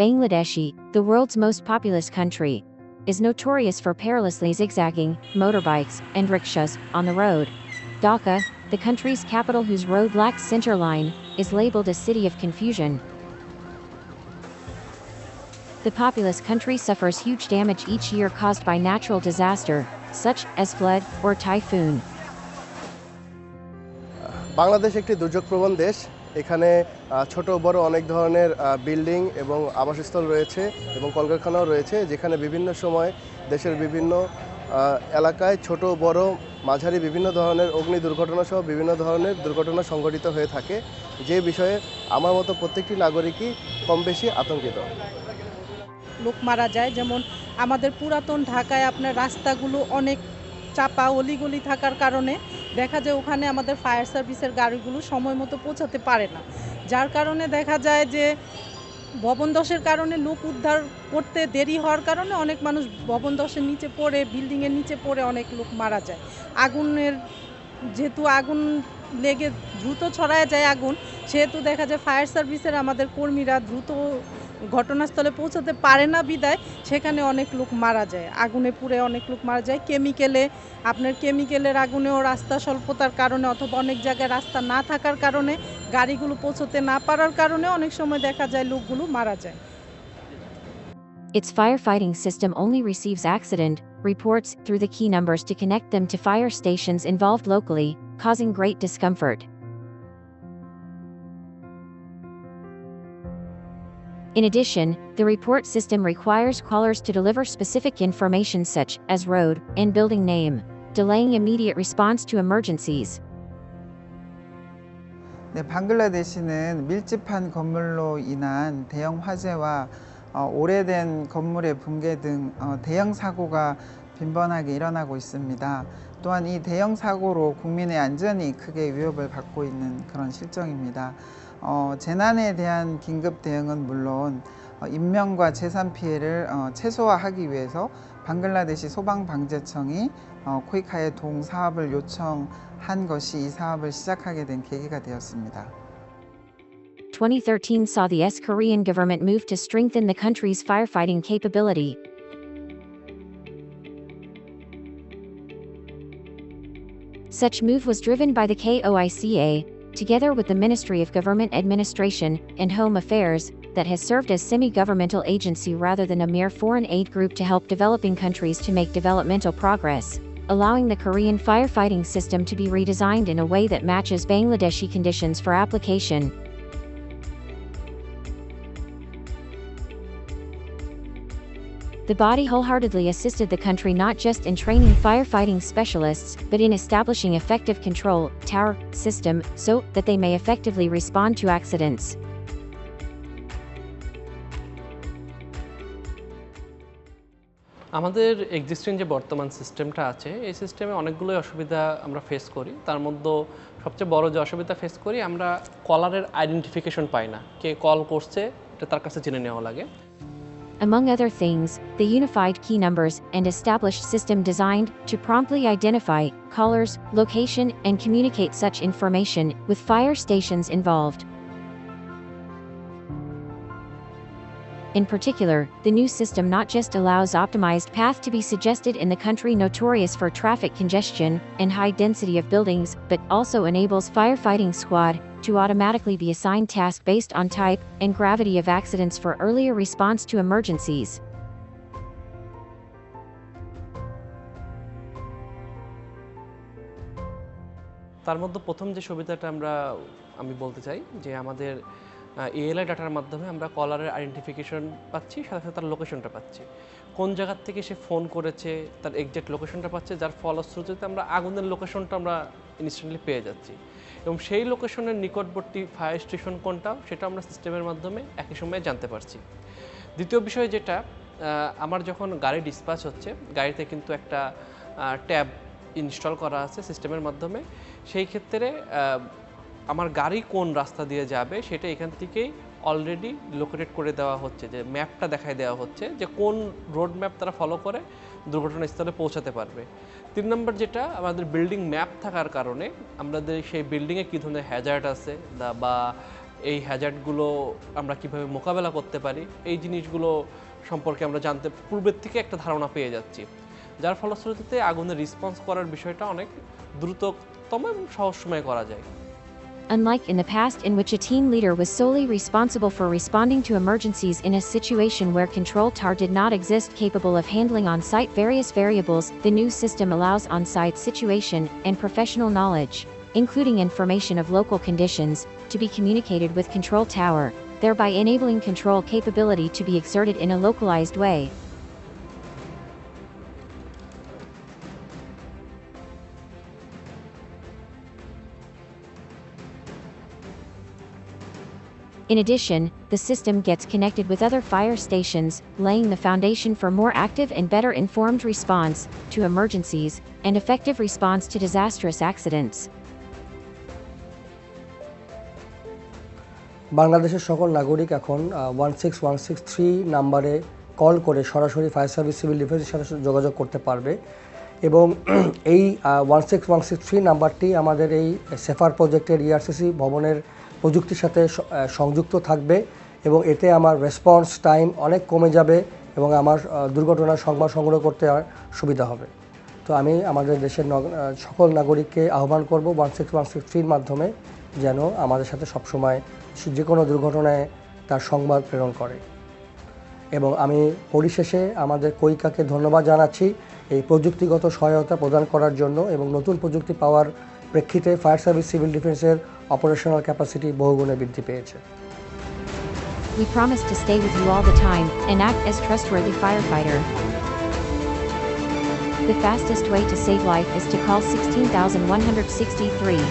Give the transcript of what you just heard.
Bangladesh, the world's most populous country, is notorious for perilously zigzagging motorbikes and rickshaws on the road. Dhaka, the country's capital whose road lacks center line, is labeled a city of confusion. The populous country suffers huge damage each year caused by natural disaster, such as flood or typhoon. Bangladesh একটি দুর্যোগপ্রবণ দেশ। এখানে ছোট বড় অনেক ধরনের building এবং আবাসস্থল রয়েছে এবং কলকারখানাও রয়েছে, যেখানে বিভিন্ন সময় দেশের বিভিন্ন এলাকায় ছোট বড় মাঝারি বিভিন্ন ধরনের অগ্নি দুর্ঘটনা সহ বিভিন্ন ধরনের দুর্ঘটনা সংঘটিত হয়ে থাকে, যে বিষয়ে আমার মতো প্রত্যেকটি নাগরিকই কম বেশি আতঙ্কিত। লোক মারা যায়, যেমন আমাদের পুরাতন ঢাকায় আপনার রাস্তাগুলো অনেক চাপা অলিগলি থাকার কারণে দেখা যায় ওখানে আমাদের ফায়ার সার্ভিসের গাড়িগুলো সময় মতো পৌঁছাতে পারে না, যার কারণে দেখা যায় যে ভবন ধসের কারণে লোক উদ্ধার করতে দেরি হওয়ার কারণে অনেক মানুষ ভবন ধসের নিচে পড়ে, বিল্ডিংয়ের নিচে পড়ে অনেক লোক মারা যায়। যেহেতু আগুন লেগে দ্রুত ছড়ায় যায় আগুন, সেহেতু দেখা যায় ফায়ার সার্ভিসের আমাদের কর্মীরা দ্রুত ঘটনাস্থলে পৌঁছাতে পারে না বিদায় সেখানে অনেক লোক মারা যায়, আগুনে পুড়ে অনেক লোক মারা যায়। কেমিক্যালের আগুনেও রাস্তা স্বল্পতার কারণে অথবা অনেক জায়গায় রাস্তা না থাকার কারণে গাড়িগুলো পৌঁছতে না পারার কারণে অনেক সময় দেখা যায় লোকগুলো মারা যায়। Its firefighting system only receives accident reports through the key numbers to connect them to fire stations involved locally, causing great discomfort. In addition, the report system requires callers to deliver specific information such as road and building name, delaying immediate response to emergencies. 네, 방글라데시는 밀집한 건물로 인한 대형 화재와 오래된 건물의 붕괴 등 대형 사고가 빈번하게 일어나고 있습니다. 또한 이 대형 사고로 국민의 안전이 크게 위협을 받고 있는 그런 실정입니다. 재난에 대한 긴급 대응은 물론 인명과 재산 피해를 최소화하기 위해서 방글라데시 소방방재청이 코이카의 도움 사업을 요청한 것이 이 사업을 시작하게 된 계기가 되었습니다. 2013 saw the Korean government move to strengthen the country's firefighting capability. Such move was driven by the KOICA, together with the Ministry of Government Administration and Home Affairs, that has served as semi-governmental agency rather than a mere foreign aid group to help developing countries to make developmental progress, allowing the Korean firefighting system to be redesigned in a way that matches Bangladeshi conditions for application. The body wholeheartedly assisted the country not just in training firefighting specialists, but in establishing effective control tower system so that they may effectively respond to accidents. আমাদের existing যে বর্তমান সিস্টেমটা আছে, এই সিস্টেমে অনেকগুলোই অসুবিধা আমরা ফেস করি। তার মধ্যে সবচেয়ে বড় যে অসুবিধা ফেস করি, আমরা কলারের আইডেন্টিফিকেশন পাই না, কে কল করছে এটা তার কাছে জেনে নেওয়া লাগে। Among other things, the unified key numbers and established system designed to promptly identify callers, location, and communicate such information with fire stations involved. In particular, the new system not just allows optimized path to be suggested in the country notorious for traffic congestion and high density of buildings, but also enables firefighting squad to automatically be assigned task based on type and gravity of accidents for earlier response to emergencies. তার মধ্যে প্রথম যে সুবিধাটা আমি বলতে চাই যে আমাদের এএলআই ডাটার মাধ্যমে আমরা কলারের আইডেন্টিফিকেশন পাচ্ছি, সাথে সাথে তার লোকেশনটা পাচ্ছি, কোন জায়গা থেকে সে ফোন করেছে তার এক্সাক্ট লোকেশনটা পাচ্ছে, যার ফলশ্রুতিতে আমরা আগুনের লোকেশনটা আমরা ইনস্ট্যান্টলি পেয়ে যাচ্ছি এবং সেই লোকেশনের নিকটবর্তী ফায়ার স্টেশন কোনটা সেটা আমরা সিস্টেমের মাধ্যমে একই সময়ে জানতে পারছি। দ্বিতীয় বিষয় যেটা, আমার যখন গাড়ি ডিসপ্যাচ হচ্ছে, গাড়িতে কিন্তু একটা ট্যাব ইনস্টল করা আছে সিস্টেমের মাধ্যমে, সেই ক্ষেত্রে আমার গাড়ি কোন রাস্তা দিয়ে যাবে সেটা এখান থেকেই অলরেডি লোকেটেড করে দেওয়া হচ্ছে, যে ম্যাপটা দেখায় দেওয়া হচ্ছে যে কোন রোড ম্যাপ তারা ফলো করে দুর্ঘটনাস্থলে পৌঁছাতে পারবে। 3 নম্বর যেটা, আমাদের বিল্ডিং ম্যাপ থাকার কারণে আমাদের সেই বিল্ডিংয়ে কী ধরনের হ্যাজার্ড আছে বা এই হ্যাজার্ডগুলো আমরা কিভাবে মোকাবেলা করতে পারি, এই জিনিসগুলো সম্পর্কে আমরা জানতে পূর্বের থেকে একটা ধারণা পেয়ে যাচ্ছি, যার ফলশ্রুতিতে আগুনের রেসপন্স করার বিষয়টা অনেক দ্রুততম এবং সহজ সময়ে করা যায়। Unlike in the past, in which a team leader was solely responsible for responding to emergencies in a situation where control tower did not exist capable of handling on-site various variables, the new system allows on-site situation and professional knowledge, including information of local conditions, to be communicated with control tower, thereby enabling control capability to be exerted in a localized way. In addition, the system gets connected with other fire stations, laying the foundation for more active and better informed response to emergencies and effective response to disastrous accidents. বাংলাদেশের সকল নাগরিক এখন 16163 নাম্বারে call করে সরাসরি fire service civil ডিফেন্সের সাথে যোগাযোগ করতে পারবে এবং এই 16163 নাম্বারটি আমাদের এই সেফার প্রজেক্টের ইআরসিসি ভবনের প্রযুক্তির সাথে সংযুক্ত থাকবে এবং এতে আমার রেসপন্স টাইম অনেক কমে যাবে এবং আমার দুর্ঘটনার সংবাদ সংগ্রহ করতে সুবিধা হবে। তো আমি আমাদের দেশের সকল নাগরিককে আহ্বান করব 16163 মাধ্যমে যেন আমাদের সাথে সবসময় যে কোনো দুর্ঘটনায় তার সংবাদ প্রেরণ করে। এবং আমি পরিশেষে আমাদের কৈকাকে ধন্যবাদ জানাচ্ছি এই প্রযুক্তিগত সহায়তা প্রদান করার জন্য এবং নতুন প্রযুক্তি পাওয়ার প্রেক্ষিতে ফায়ার সার্ভিস সিভিল ডিফেন্সের অপারেশনাল ক্যাপাসিটি বহুগুণে বৃদ্ধি পেয়েছে। We promise to stay with you all the time and act as trustworthy firefighter. The fastest way to save life is to call 16163.